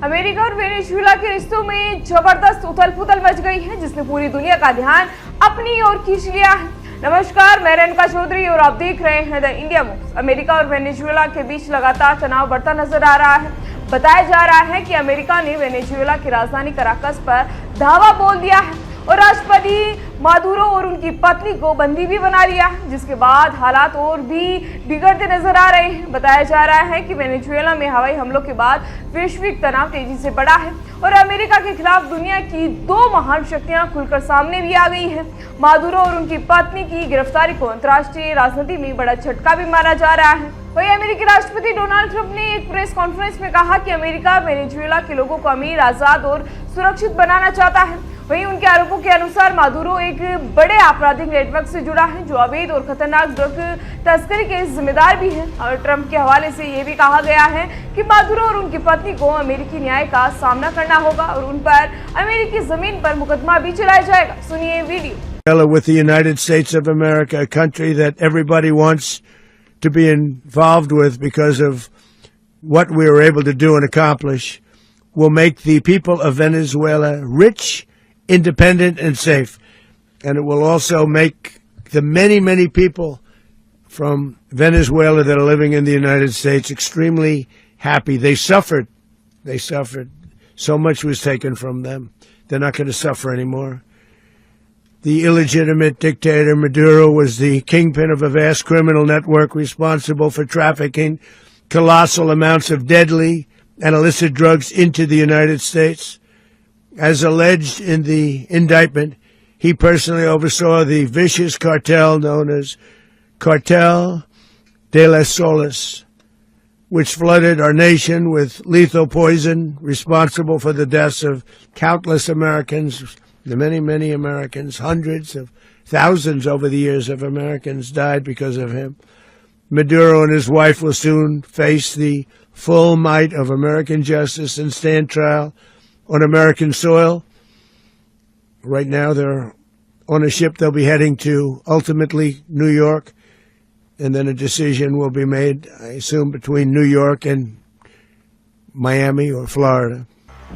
America और Venezuela के रिश्तों में जबरदस्त उथल-पुथल मच गई है, जिसने पूरी दुनिया का ध्यान अपनी ओर खींच लिया है। नमस्कार, मैं रेणुका चौधरी और आप देख रहे हैं द इंडिया मूव्स। अमेरिका और वेनेजुएला के बीच लगातार तनाव बढ़ता नजर आ रहा है। बताया जा रहा है कि अमेरिका ने वेनेजुएला की राजधानी कराकस पर धावा बोल दिया है और राष्ट्रपति मादुरो और उनकी पत्नी को बंदी भी बना लिया, जिसके बाद हालात और भी बिगड़ते नजर आ रहे हैं। बताया जा रहा है कि वेनेजुएला में हवाई हमलों के बाद वैश्विक तनाव तेजी से बढ़ा है और अमेरिका के खिलाफ दुनिया की दो महान शक्तियां खुलकर सामने भी आ गई है। मादुरो और उनकी पत्नी की गिरफ्तारी को अंतर्राष्ट्रीय राजनीति में बड़ा झटका भी माना जा रहा है। वहीं अमेरिकी राष्ट्रपति डोनाल्ड ट्रंप ने एक प्रेस कॉन्फ्रेंस में कहा कि अमेरिका वेनेजुएला के लोगों को अमीर, आजाद और सुरक्षित बनाना चाहता है। वहीं उनके आरोपों के अनुसार मादुरो एक बड़े आपराधिक नेटवर्क से जुड़ा है, जो अवैध और खतरनाक ड्रग तस्करी के जिम्मेदार भी है। और ट्रंप के हवाले से ये भी कहा गया है कि मादुरो और उनकी पत्नी को अमेरिकी न्याय का सामना करना होगा और उन पर अमेरिकी जमीन पर मुकदमा भी चलाया जाएगा। सुनिए video. With the United States of America, a country that everybody wants to be involved with because of what we were able to do and accomplish, will make the people of Venezuela rich, independent, and safe. And it will also make the many, many people from Venezuela that are living in the United States extremely happy. They suffered. So much was taken from them. They're not going to suffer anymore. The illegitimate dictator Maduro was the kingpin of a vast criminal network responsible for trafficking colossal amounts of deadly and illicit drugs into the United States. As alleged in the indictment, he personally oversaw the vicious cartel known as Cartel de las Solas, which flooded our nation with lethal poison, responsible for the deaths of countless Americans, the many, many Americans. Hundreds of thousands over the years of Americans died because of him. Maduro and his wife will soon face the full might of American justice and stand trial on American soil. Right now they're on a ship. They'll be heading to ultimately New York, and then a decision will be made, I assume, between New York and Miami or Florida.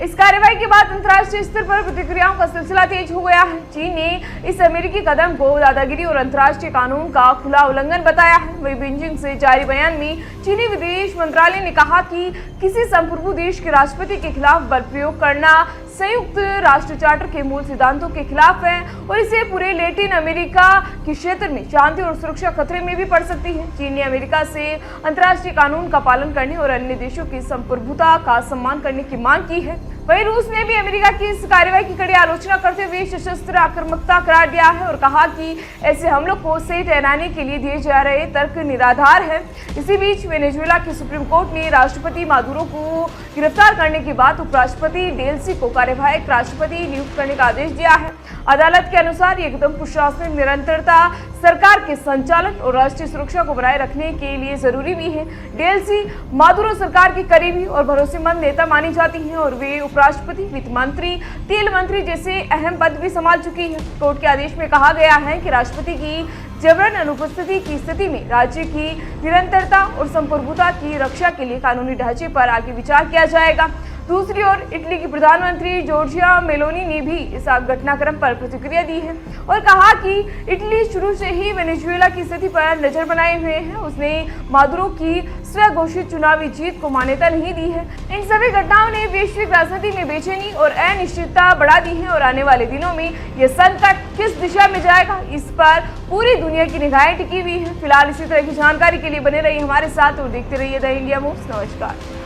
इस कार्रवाई के बाद अंतर्राष्ट्रीय स्तर पर प्रतिक्रियाओं का सिलसिला तेज हो गया है। चीन ने इस अमेरिकी कदम को दादागिरी और अंतर्राष्ट्रीय कानून का खुला उल्लंघन बताया है। वहीं बीजिंग से जारी बयान में चीनी विदेश मंत्रालय ने कहा कि किसी संप्रभु देश के राष्ट्रपति के खिलाफ बल प्रयोग करना संयुक्त राष्ट्र चार्टर के मूल सिद्धांतों के खिलाफ है और इसे पूरे लैटिन अमेरिका के क्षेत्र में शांति और सुरक्षा खतरे में भी पड़ सकती है। चीन ने अमेरिका से अंतर्राष्ट्रीय कानून का पालन करने और अन्य देशों की संप्रभुता का सम्मान करने की मांग की है। वहीं रूस ने भी अमेरिका की इस कार्रवाई की कड़ी आलोचना करते हुए सशस्त्र आक्रामकता करार दिया है और कहा कि ऐसे हमलों को सही ठहराने के लिए दिए जा रहे तर्क निराधार है। इसी बीच वेनेजुएला की सुप्रीम कोर्ट ने राष्ट्रपति मादुरो को गिरफ्तार करने के बाद उपराष्ट्रपति डेल्सी को कार्यवाहक राष्ट्रपति नियुक्त करने का आदेश दिया है। अदालत के अनुसार ये कदम प्रशासनिक निरंतरता, सरकार के संचालन और राष्ट्रीय सुरक्षा को बनाए रखने के लिए जरूरी भी है। डेल्सी मादुरो सरकार की करीबी और भरोसेमंद नेता मानी जाती हैं और वे उपराष्ट्रपति, वित्त मंत्री, तेल मंत्री जैसे अहम पद भी संभाल चुकी है। कोर्ट के आदेश में कहा गया है कि राष्ट्रपति की जबरन अनुपस्थिति की स्थिति में राज्य की निरंतरता और संप्रभुता की रक्षा के लिए कानूनी ढांचे पर आगे विचार किया जाएगा। दूसरी ओर इटली की प्रधानमंत्री जॉर्जिया मेलोनी ने भी इस घटनाक्रम पर प्रतिक्रिया दी है और कहा कि इटली शुरू से ही वेनेजुएला की स्थिति पर नजर बनाए हुए है। उसने मादुरो की स्वघोषित चुनावी जीत को मान्यता नहीं दी है। इन सभी घटनाओं ने वैश्विक राजनीति में बेचैनी और अनिश्चितता बढ़ा दी है और आने वाले दिनों में यह संकट किस दिशा में जाएगा, इस पर पूरी दुनिया की निगाहें टिकी हुई है। फिलहाल इसी तरह की जानकारी के लिए बने रहिए हमारे साथ और देखते रहिए द इंडिया मूव्स। नमस्कार।